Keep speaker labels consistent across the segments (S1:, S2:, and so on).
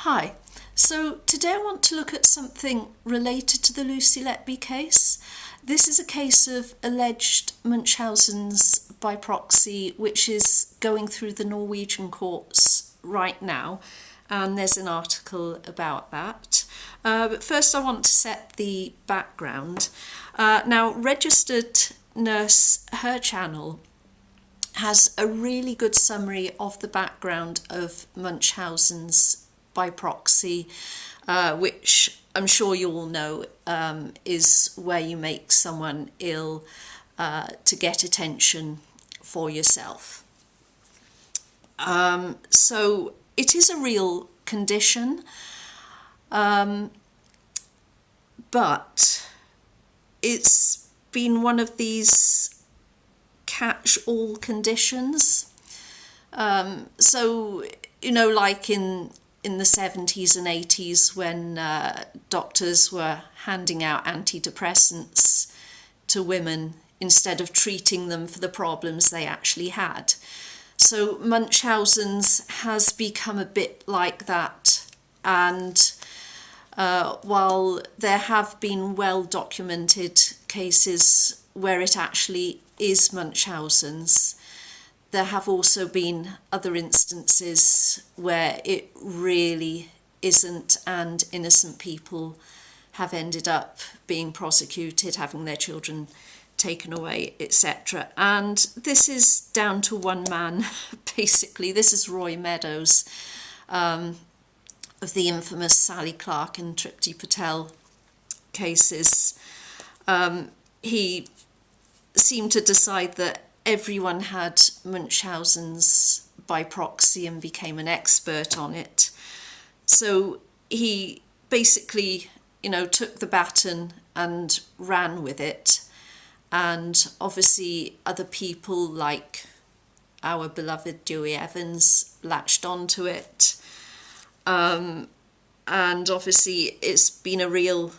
S1: Hi, so today I want to look at something related to the Lucy Letby case. This is a case of alleged Munchausen's by proxy, which is going through the Norwegian courts right now, and there's an article about that. But first I want to set the background. Now, Registered Nurse, her channel, has a really good summary of the background of Munchausen's by proxy, which I'm sure you all know is where you make someone ill to get attention for yourself. So it is a real condition, but it's been one of these catch-all conditions. So, you know, like in the 70s and 80s when doctors were handing out antidepressants to women instead of treating them for the problems they actually had. So Munchausen's has become a bit like that, and while there have been well-documented cases where it actually is Munchausen's, there have also been other instances where it really isn't, and innocent people have ended up being prosecuted, having their children taken away, etc. And this is down to one man, basically. This is Roy Meadows, of the infamous Sally Clark and Tripti Patel cases. He seemed to decide that everyone had Munchausen's by proxy and became an expert on it. So he basically, you know, took the baton and ran with it. And obviously other people like our beloved Dewey Evans latched onto it. And obviously it's been a real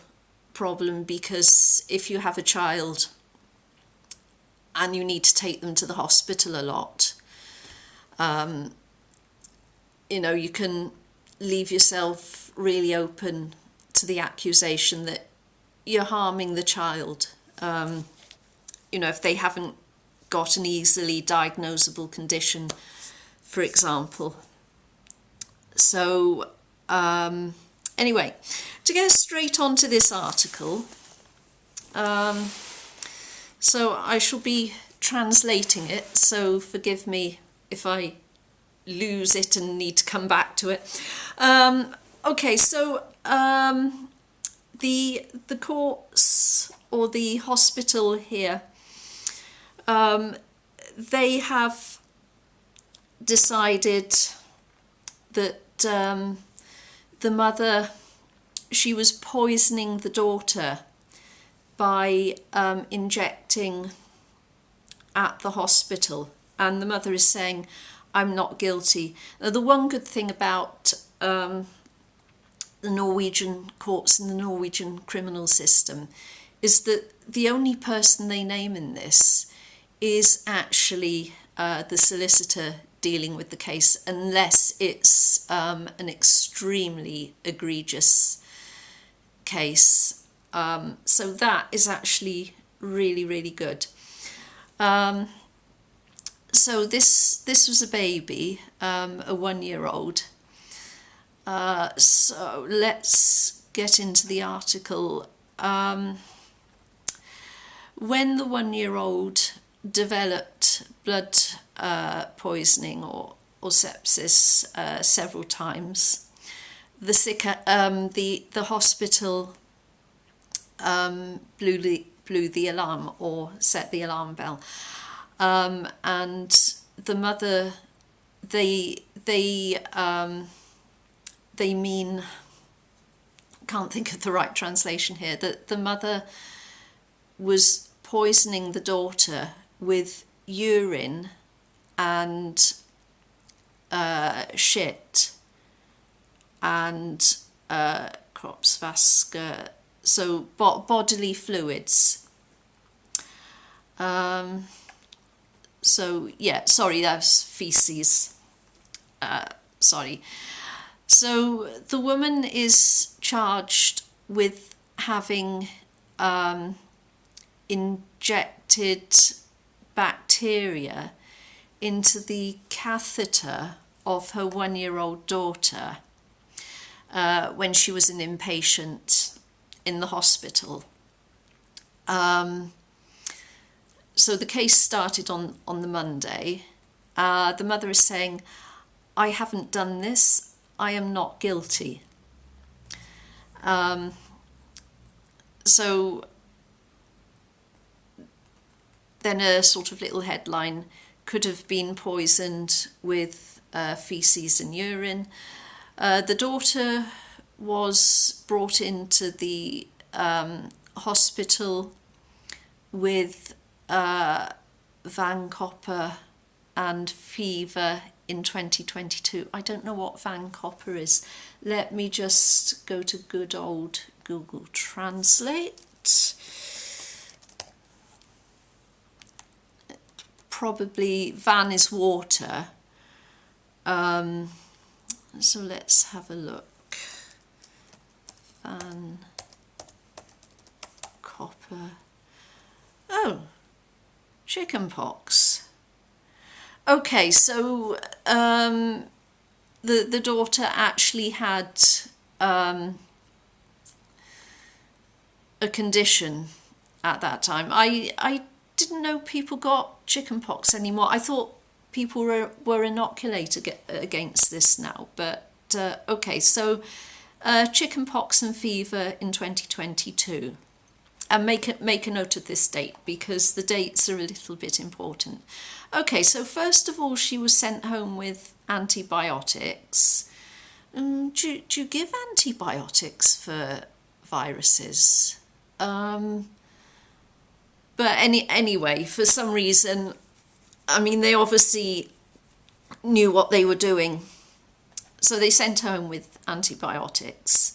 S1: problem, because if you have a child and you need to take them to the hospital a lot, you know, you can leave yourself really open to the accusation that you're harming the child, you know, if they haven't got an easily diagnosable condition, for example. So anyway, to get straight onto this article, so I shall be translating it, so forgive me if I lose it and need to come back to it. Okay, so the courts, or the hospital here, they have decided that the mother, she was poisoning the daughter by injecting at the hospital, and the mother is saying, I'm not guilty. Now, the one good thing about the Norwegian courts and the Norwegian criminal system is that the only person they name in this is actually the solicitor dealing with the case, unless it's an extremely egregious case. So that is actually really, really good. So this was a baby, a 1-year-old. So let's get into the article. When the 1-year-old developed blood poisoning or sepsis several times, the hospital blew the alarm, or set the alarm bell, and the mother, they mean, can't think of the right translation here, that the mother was poisoning the daughter with urine and shit and kroppsvæske, so bodily fluids. So yeah, sorry, that's feces. Sorry. So the woman is charged with having injected bacteria into the catheter of her 1-year-old daughter when she was an inpatient in the hospital. So the case started on the Monday. The mother is saying, "I haven't done this. I am not guilty." So then a sort of little headline: "Could have been poisoned with feces and urine." The daughter was brought into the hospital with Vancopper and fever in 2022. I don't know what Vancopper is. Let me just go to good old Google Translate. Probably Van is water. So let's have a look. Vancopper. Oh, chickenpox. Okay, so the daughter actually had a condition at that time. I didn't know people got chickenpox anymore. I thought people were inoculated against this now, but okay, so chickenpox and fever in 2022. And make a note of this date because the dates are a little bit important. Okay, so first of all, she was sent home with antibiotics. Do you give antibiotics for viruses? But anyway, for some reason, I mean, they obviously knew what they were doing. So they sent her home with antibiotics.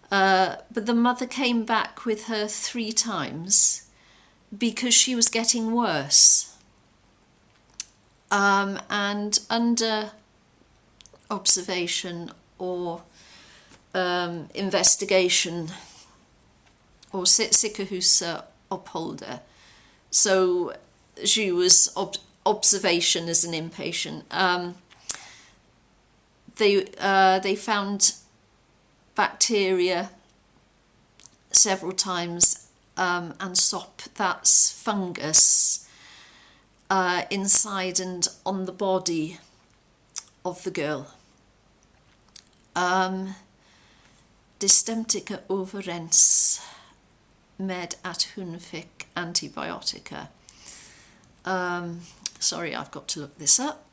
S1: But the mother came back with her 3 times because she was getting worse. And under observation or investigation or Sikkerhuset Oppholder. So she was observation as an inpatient. They found bacteria several times and SOP, that's fungus, inside and on the body of the girl. Dystemtica overens med at hun fick antibiotika. Sorry, I've got to look this up.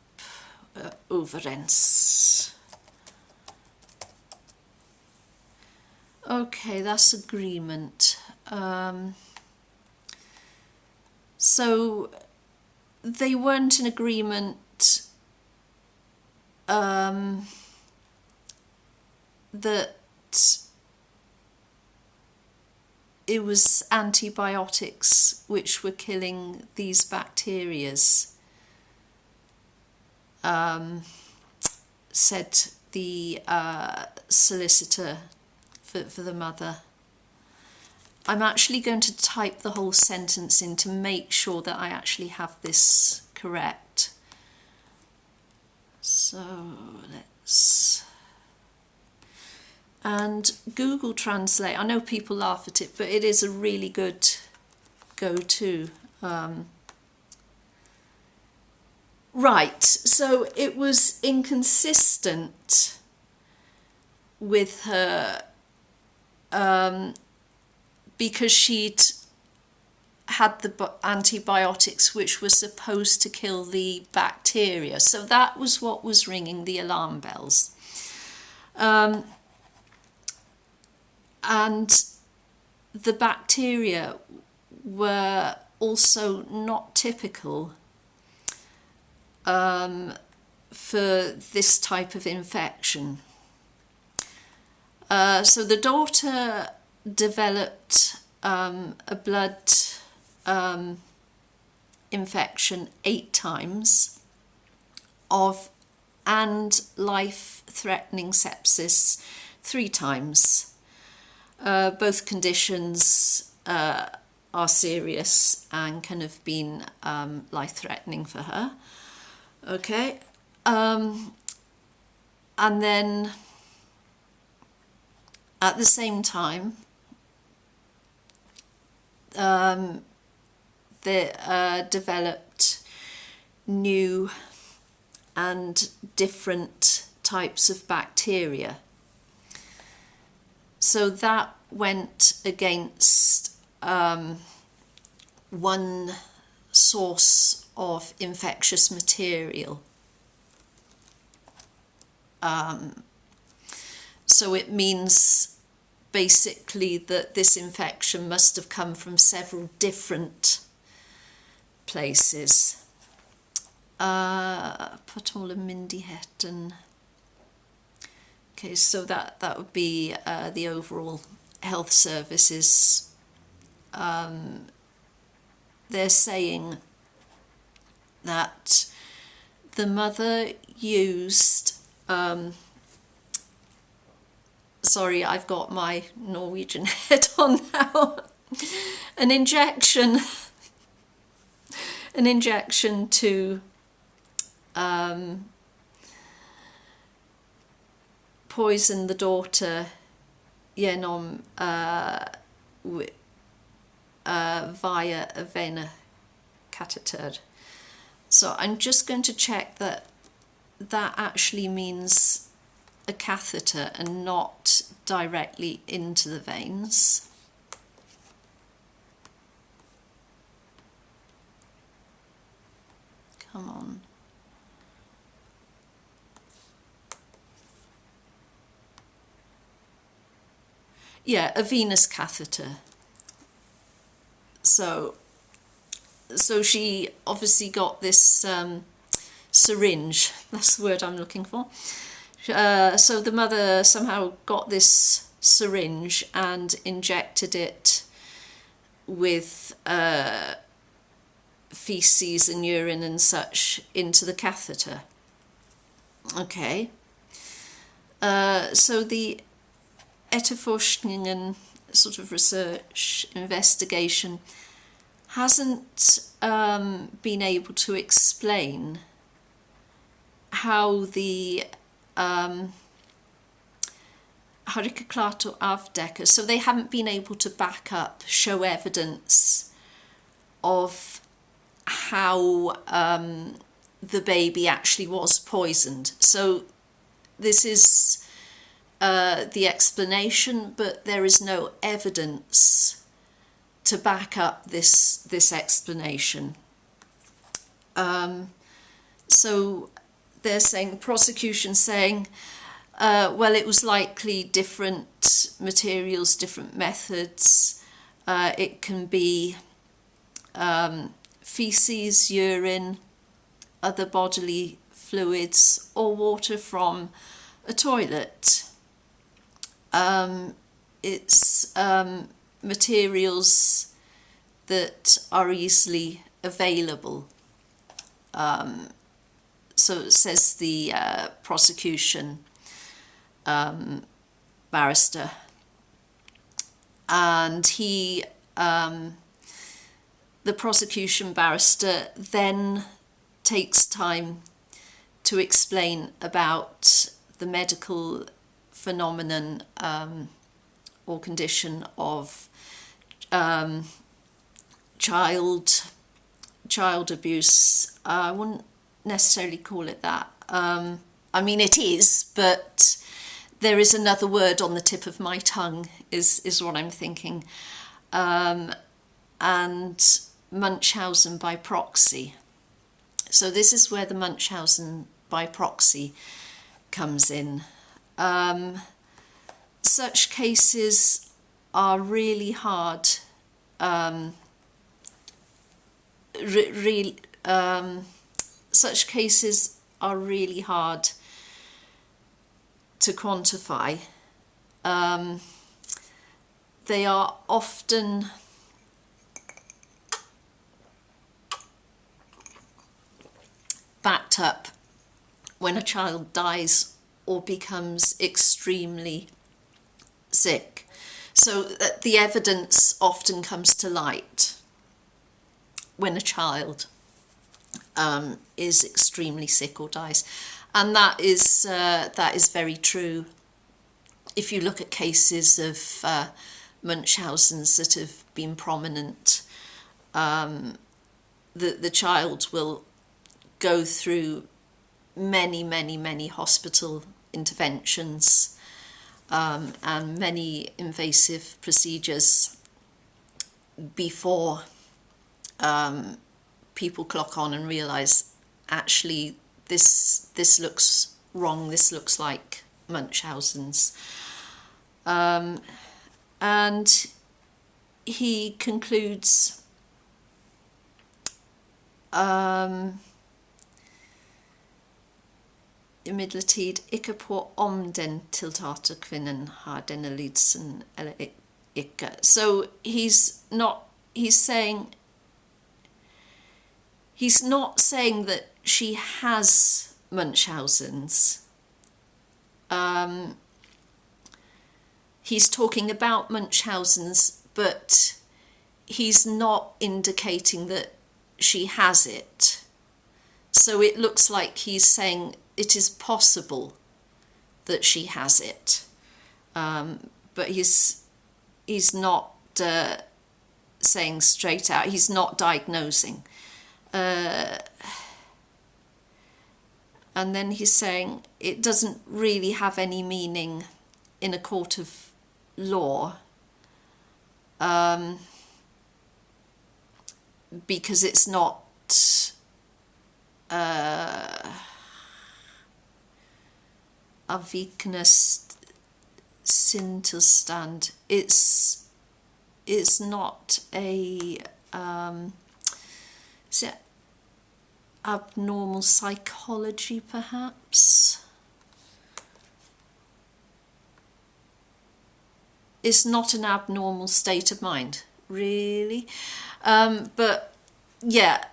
S1: Overens. Okay, that's agreement. So they weren't in agreement that it was antibiotics which were killing these bacterias, said the solicitor for the mother. I'm actually going to type the whole sentence in to make sure that I actually have this correct. So let's... And Google Translate, I know people laugh at it, but it is a really good go-to. Right, so it was inconsistent with her because she'd had the antibiotics which were supposed to kill the bacteria. So that was what was ringing the alarm bells. And the bacteria were also not typical for this type of infection. So the daughter developed a blood infection 8 times of and life-threatening sepsis 3 times. Both conditions are serious and can have been life-threatening for her. Okay, and then at the same time, they developed new and different types of bacteria. So that went against one source of infectious material. So it means basically that this infection must have come from several different places. Put all in myndigheten. Okay, so that would be the overall health services. They're saying that the mother used, sorry, I've got my Norwegian head on now, an injection to poison the daughter genom via a vena catheter. So I'm just going to check that that actually means a catheter and not directly into the veins. Come on. Yeah, a venous catheter. So she obviously got this syringe, that's the word I'm looking for. So the mother somehow got this syringe and injected it with feces and urine and such into the catheter. Okay. So the efterforskningen, sort of research, investigation, hasn't been able to explain how the klart å avdekke, so they haven't been able to back up, show evidence of how the baby actually was poisoned. So this is the explanation, but there is no evidence to back up this explanation. So they're saying, the prosecution saying, well, it was likely different materials, different methods. It can be feces, urine, other bodily fluids, or water from a toilet. It's materials that are easily available. So it says the prosecution barrister, and he, the prosecution barrister, then takes time to explain about the medical phenomenon or condition of child abuse. I wouldn't necessarily call it that. I mean, it is, but there is another word on the tip of my tongue, is what I'm thinking. And Munchausen by proxy. So this is where the Munchausen by proxy comes in. Such cases are really hard. Such cases are really hard to quantify. They are often backed up when a child dies or becomes extremely sick. So the evidence often comes to light when a child is extremely sick or dies, and that is very true. If you look at cases of Munchausen's that have been prominent, the child will go through many hospital interventions and many invasive procedures before people clock on and realise, actually, this looks wrong, this looks like Munchausen's. And he concludes, imidlertid ikke på om den tiltalte kvinnen har denne lidelsen eller ikke. So he's not saying that she has Munchausen's. He's talking about Munchausen's, but he's not indicating that she has it. So it looks like he's saying it is possible that she has it, but he's not saying straight out. He's not diagnosing. And then he's saying it doesn't really have any meaning in a court of law, because it's not avvikende sintilstand. It's not a is it abnormal psychology, perhaps? It's not an abnormal state of mind, really. But yeah,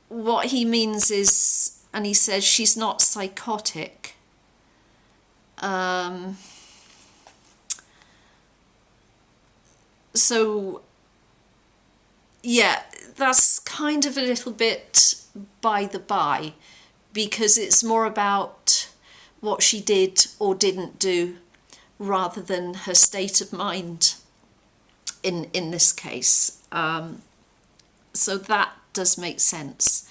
S1: what he means is, and he says she's not psychotic. So yeah, that's kind of a little bit by the by, because it's more about what she did or didn't do rather than her state of mind in this case. So that does make sense.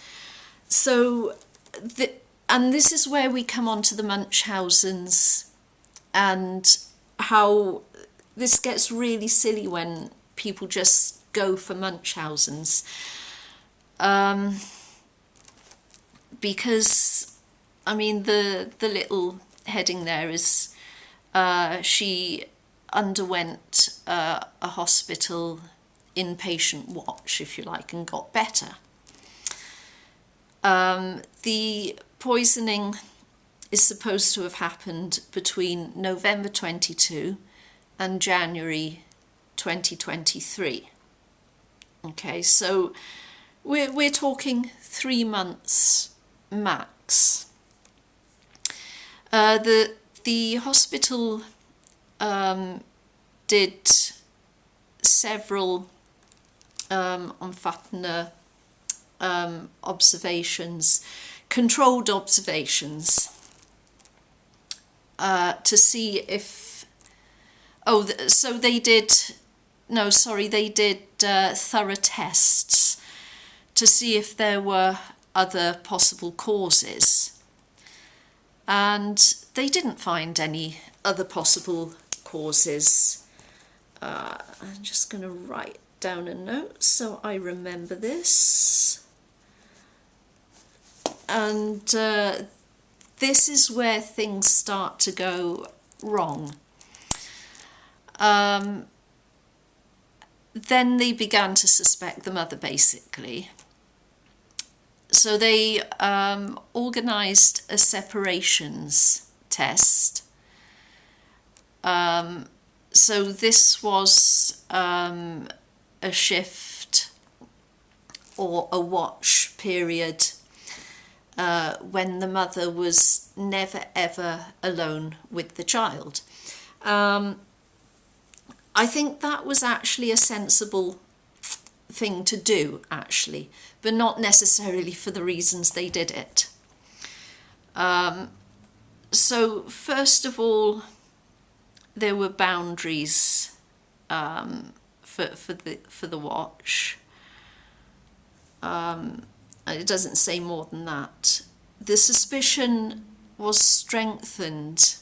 S1: So and this is where we come on to the Munchausen's, and how this gets really silly when people just go for Munchausen's, because I mean the little heading there is she underwent a hospital inpatient watch, if you like, and got better. The poisoning is supposed to have happened between November 22 and January 2023. Okay, so we're talking 3 months max. The hospital did several omfattende observations, controlled observations, to see if, so they did, they did thorough tests to see if there were other possible causes, and they didn't find any other possible causes. I'm just going to write down a note so I remember this. And this is where things start to go wrong. Then they began to suspect the mother, basically. So they organised a separations test. So this was a shift or a watch period when the mother was never ever alone with the child. I think that was actually a sensible thing to do, actually, but not necessarily for the reasons they did it. So first of all, there were boundaries for the watch. It doesn't say more than that. The suspicion was strengthened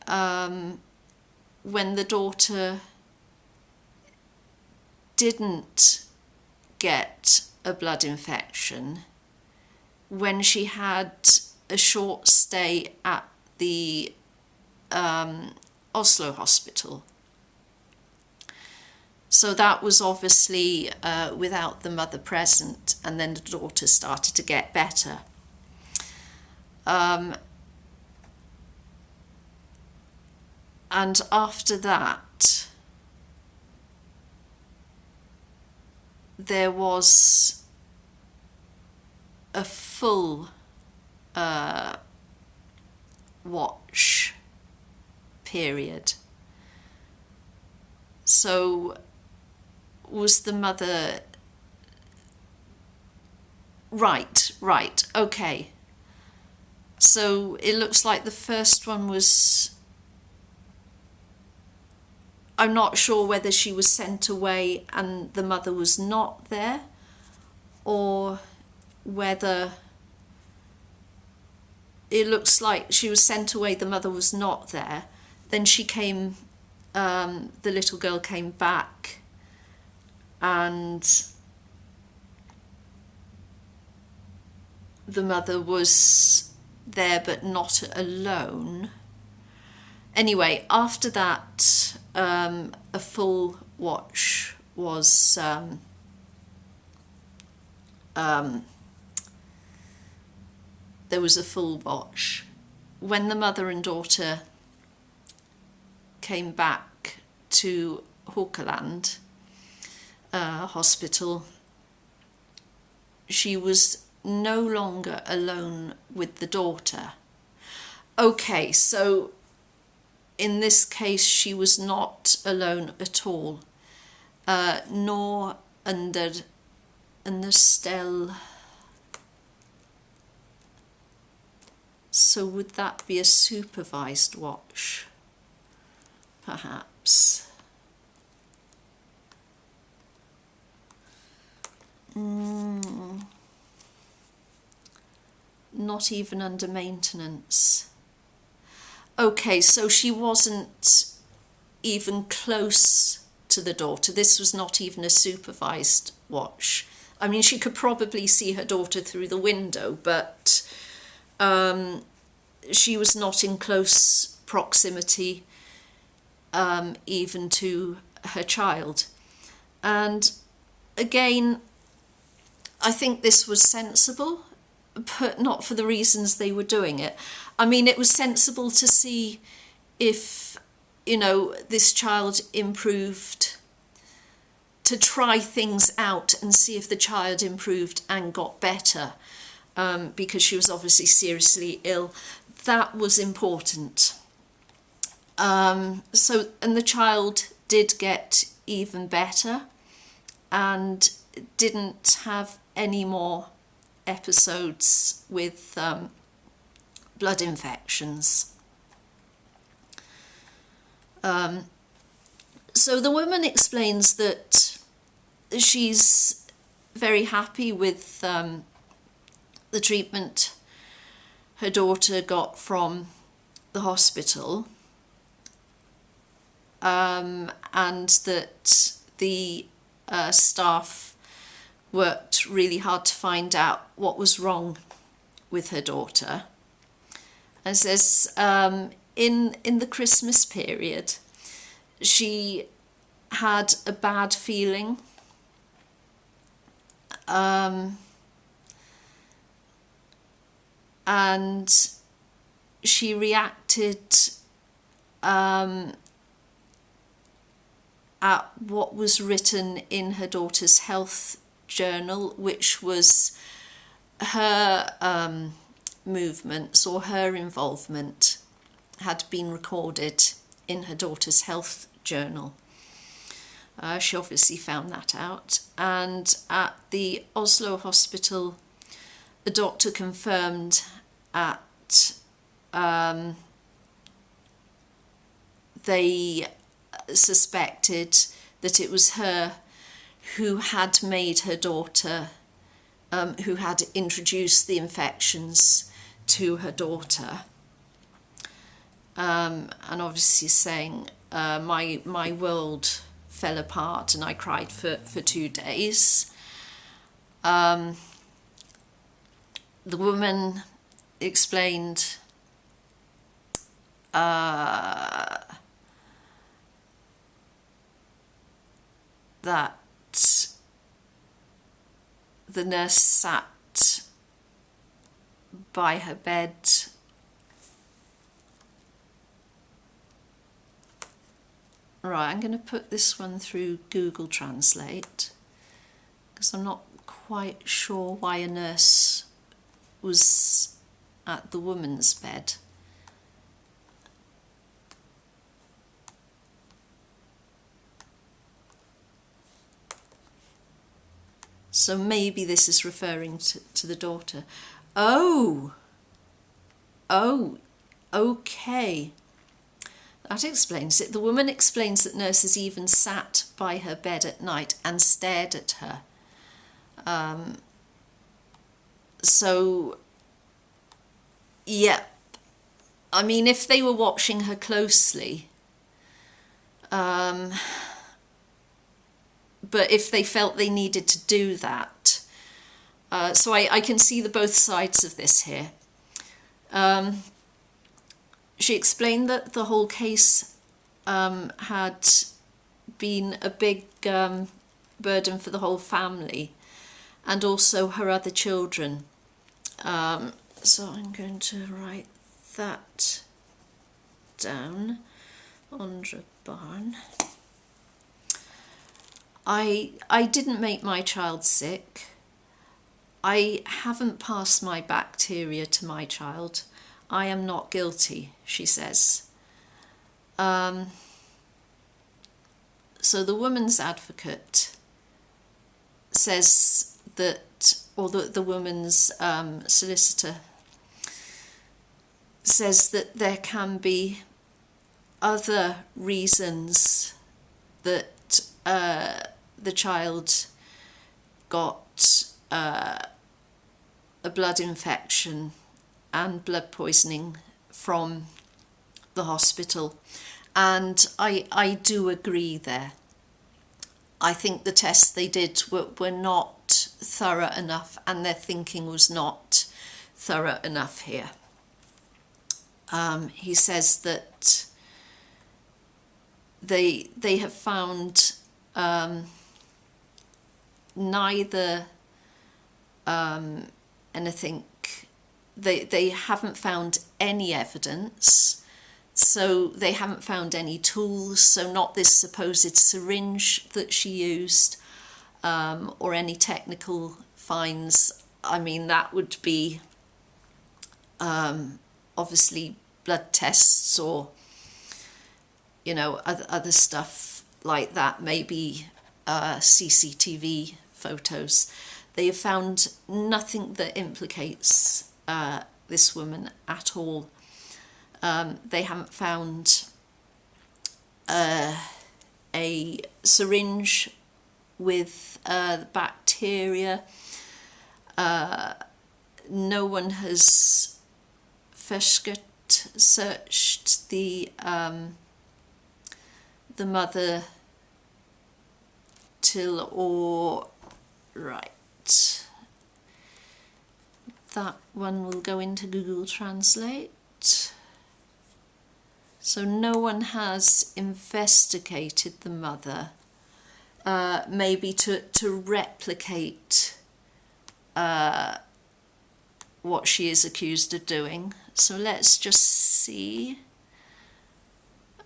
S1: when the daughter didn't get a blood infection, when she had a short stay at the Oslo hospital. So that was obviously without the mother present, and then the daughter started to get better. And after that, there was a full watch period. So was the mother... Right, okay. So it looks like the first one was... I'm not sure whether she was sent away and the mother was not there, or whether it looks like she was sent away, the mother was not there. Then she came, the little girl came back, and the mother was there but not alone. Anyway, after that, a full watch was there was a full watch. When the mother and daughter came back to Haukeland hospital, she was no longer alone with the daughter. Okay, so in this case she was not alone at all, nor under Stel. So would that be a supervised watch, perhaps? Not even under maintenance. Okay, so she wasn't even close to the daughter. This was not even a supervised watch. I mean, she could probably see her daughter through the window, but she was not in close proximity even to her child. And again, I think this was sensible, but not for the reasons they were doing it. I mean, it was sensible to see if, you know, this child improved, to try things out and see if the child improved and got better, because she was obviously seriously ill. That was important. And the child did get even better and didn't have any more episodes with blood infections. So the woman explains that she's very happy with the treatment her daughter got from the hospital, and that the staff worked really hard to find out what was wrong with her daughter. And says in the Christmas period, she had a bad feeling, and she reacted at what was written in her daughter's health journal, which was her movements or her involvement had been recorded in her daughter's health journal. She obviously found that out, and at the Oslo hospital, a doctor confirmed they suspected that it was her who had made her daughter, who had introduced the infections to her daughter. And obviously saying, my world fell apart and I cried for 2 days. The woman explained that the nurse sat by her bed Right, I'm going to put this one through Google Translate because I'm not quite sure why a nurse was at the woman's bed. So maybe this is referring to the daughter. Oh, okay. That explains it. The woman explains that nurses even sat by her bed at night and stared at her. So, yeah, I mean, if they were watching her closely, but if they felt they needed to do that, so I can see the both sides of this here. She explained that the whole case had been a big burden for the whole family and also her other children. So I'm going to write that down. Andre Barn. I didn't make my child sick. I haven't passed my bacteria to my child. I am not guilty, she says. So the woman's advocate says that, or the woman's solicitor says that there can be other reasons that the child got a blood infection and blood poisoning from the hospital, and I do agree there. I think the tests they did were not thorough enough, and their thinking was not thorough enough here. He says that they have found neither anything. They haven't found any evidence, so they haven't found any tools, so not this supposed syringe that she used, or any technical finds. I mean, that would be obviously blood tests or, you know, other stuff like that, maybe CCTV photos. They have found nothing that implicates this woman at all. They haven't found a syringe with bacteria. No one has searched the mother till or right. That one will go into Google Translate. So no one has investigated the mother, maybe to replicate what she is accused of doing. So let's just see.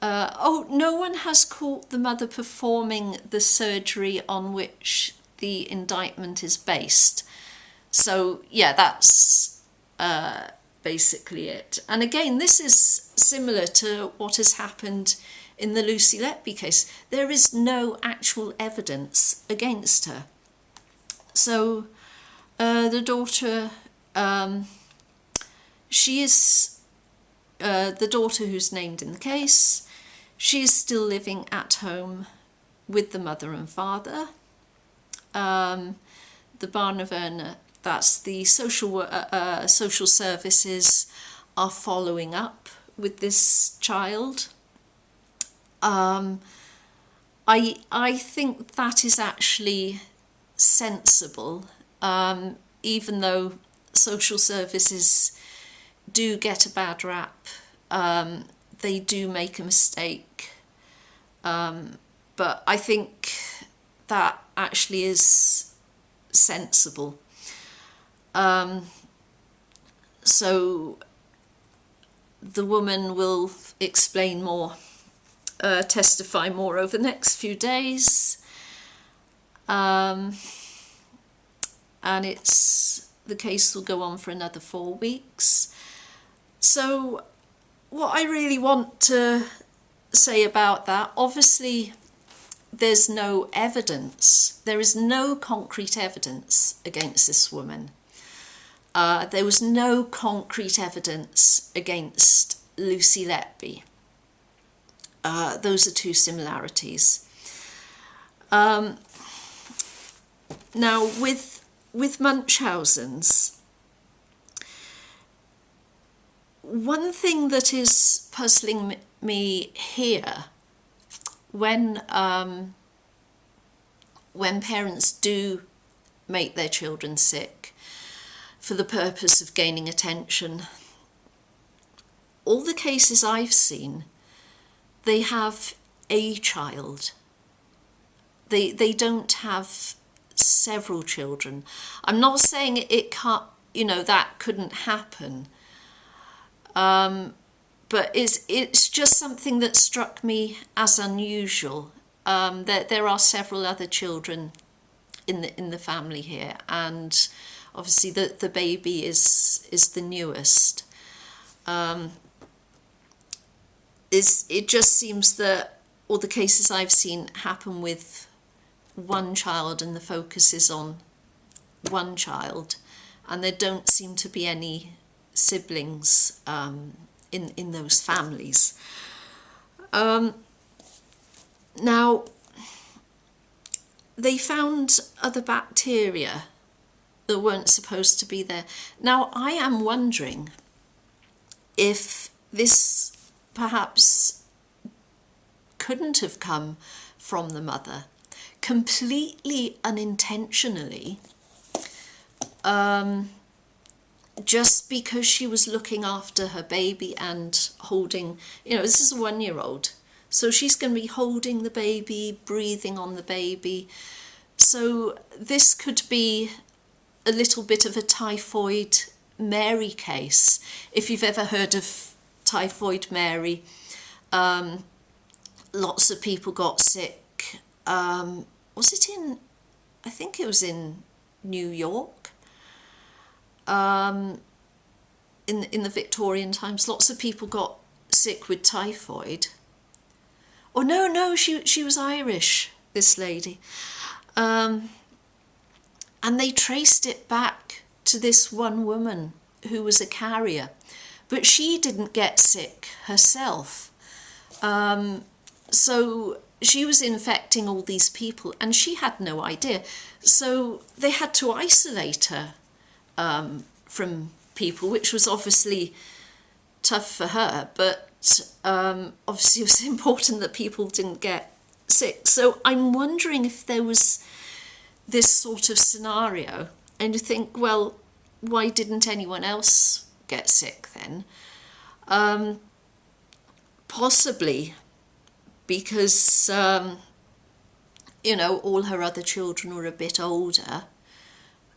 S1: Oh, no one has caught the mother performing the surgery on which the indictment is based. So yeah, that's basically it. And again, this is similar to what has happened in the Lucy Letby case. There is no actual evidence against her. So the daughter, she is the daughter who's named in the case. She is still living at home with the mother and father. The barnevernet, that's the social services, are following up with this child. I think that is actually sensible, even though social services do get a bad rap. They do make a mistake, but I think that actually is sensible. So the woman will explain more, testify more over the next few days, and the case will go on for another 4 weeks. So what I really want to say about that, obviously there's no evidence. There is no concrete evidence against this woman. There was no concrete evidence against Lucy Letby. Those are two similarities. Now, with Munchausen's, one thing that is puzzling me here, when parents do make their children sick for the purpose of gaining attention, all the cases I've seen, they have a child. They don't have several children. I'm not saying it can't, that couldn't happen. But it's just something that struck me as unusual. There are several other children in the family here, and obviously the baby is the newest. It just seems that all the cases I've seen happen with one child, and the focus is on one child, and there don't seem to be any siblings in those families. Now, they found other bacteria that weren't supposed to be there. Now, I am wondering if this perhaps couldn't have come from the mother, completely unintentionally, just because she was looking after her baby and holding, this is a 1-year-old, so she's going to be holding the baby, breathing on the baby. So this could be a little bit of a typhoid Mary case. If you've ever heard of typhoid Mary, lots of people got sick. Was it I think it was in New York. In the Victorian times, lots of people got sick with typhoid. Oh no, she was Irish, this lady. And they traced it back to this one woman who was a carrier, but she didn't get sick herself. So she was infecting all these people, and she had no idea. So they had to isolate her from people, which was obviously tough for her, but obviously it was important that people didn't get sick. So I'm wondering if there was this sort of scenario, and you think, well, why didn't anyone else get sick then? Possibly because, all her other children were a bit older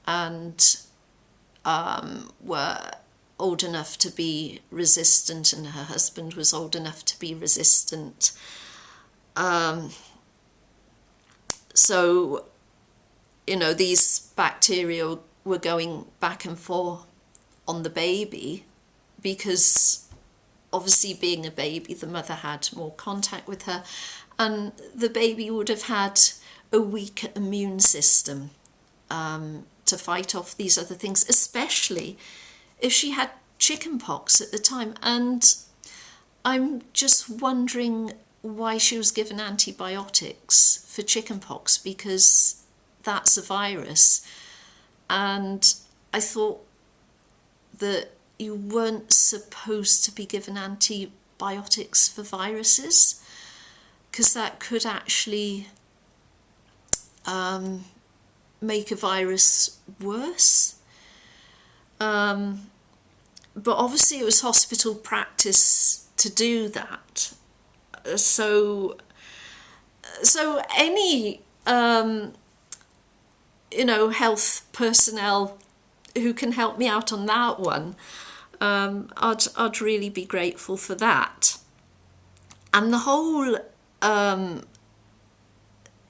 S1: and were old enough to be resistant, and her husband was old enough to be resistant. So, these bacteria were going back and forth on the baby, because obviously being a baby, the mother had more contact with her, and the baby would have had a weaker immune system to fight off these other things, especially if she had chickenpox at the time. And I'm just wondering why she was given antibiotics for chickenpox, because that's a virus. And I thought that you weren't supposed to be given antibiotics for viruses, because that could actually make a virus worse. But obviously it was hospital practice to do that. So any health personnel who can help me out on that one, I'd really be grateful for that. And the whole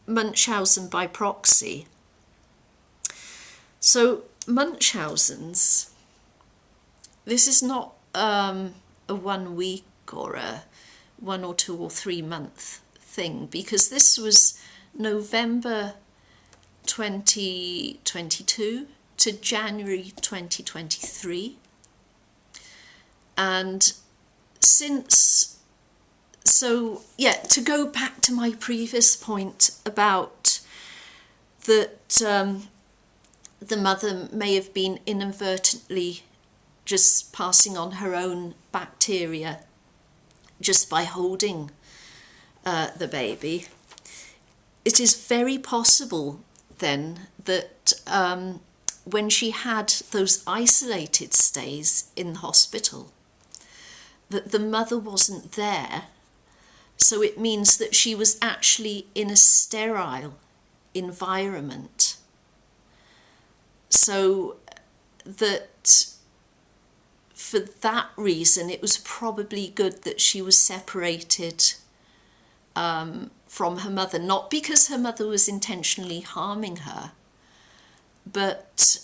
S1: Munchausen by proxy. So Munchausen's, this is not a 1 week or a 1 or 2 or 3 month thing, because this was November 2022 to January 2023. And to go back to my previous point about that the mother may have been inadvertently just passing on her own bacteria just by holding the baby, it is very possible then that when she had those isolated stays in the hospital, that the mother wasn't there. So it means that she was actually in a sterile environment. So that for that reason, it was probably good that she was separated from her mother, not because her mother was intentionally harming her, but,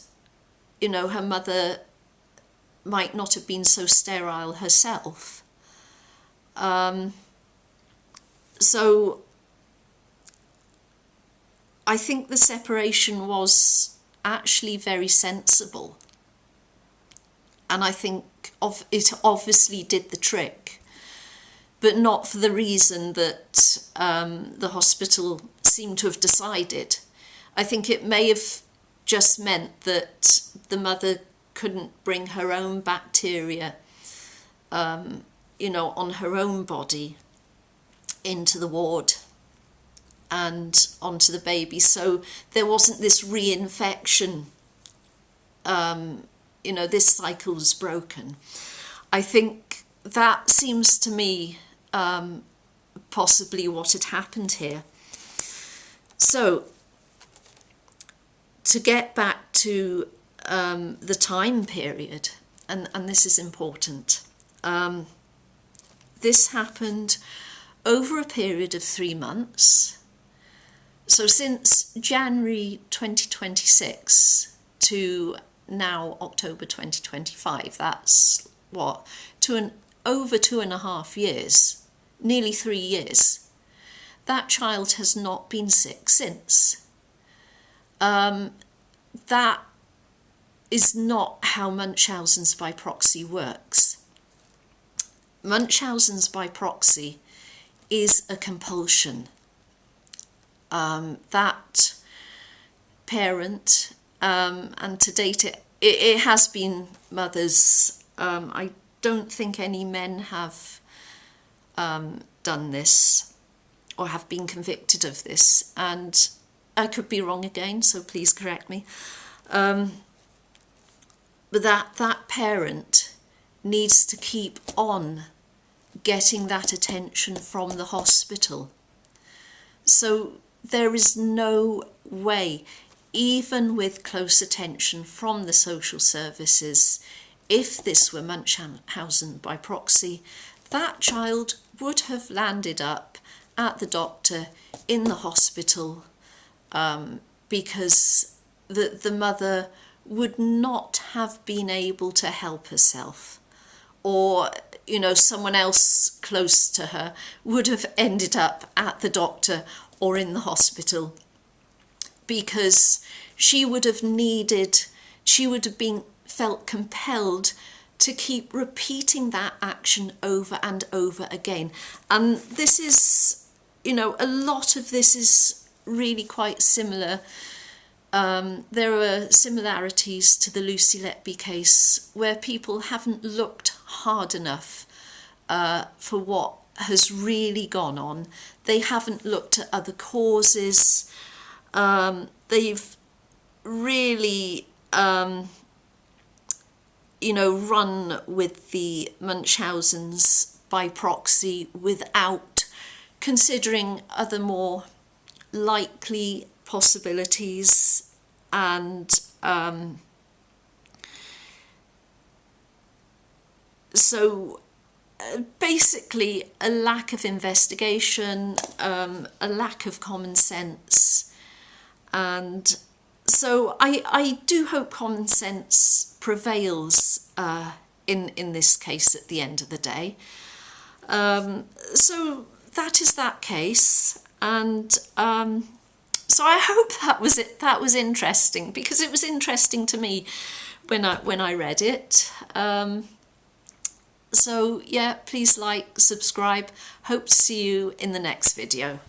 S1: her mother might not have been so sterile herself. So I think the separation was actually very sensible. And I think it obviously did the trick, but not for the reason that the hospital seemed to have decided. I think it may have just meant that the mother couldn't bring her own bacteria, on her own body into the ward and onto the baby. So there wasn't this reinfection, this cycle was broken. I think that seems to me possibly what had happened here. So to get back to the time period, and this is important, this happened over a period of 3 months. So since January 2026 to now October 2025, that's what, over 2.5 years, nearly 3 years. That child has not been sick since. That is not how Munchausen's by proxy works. Munchausen's by proxy is a compulsion. That parent, and to date it has been mothers. I don't think any men have done this or have been convicted of this, and I could be wrong again, so please correct me. But that parent needs to keep on getting that attention from the hospital. So there is no way, even with close attention from the social services, if this were Munchausen by proxy, that child would have landed up at the doctor in the hospital, because the mother would not have been able to help herself, or, you know, someone else close to her would have ended up at the doctor or in the hospital, because she would have been felt compelled to keep repeating that action over and over again. And this is, you know, a lot of this is really quite similar. There are similarities to the Lucy Letby case, where people haven't looked hard enough for what has really gone on. They haven't looked at other causes. They've really you know, run with the Munchausens by proxy without considering other more likely possibilities, and so basically a lack of investigation, a lack of common sense. And so I do hope common sense prevails in this case at the end of the day. So that is that case, and so I hope that was it. That was interesting, because it was interesting to me when I read it. So yeah, please like, subscribe. Hope to see you in the next video.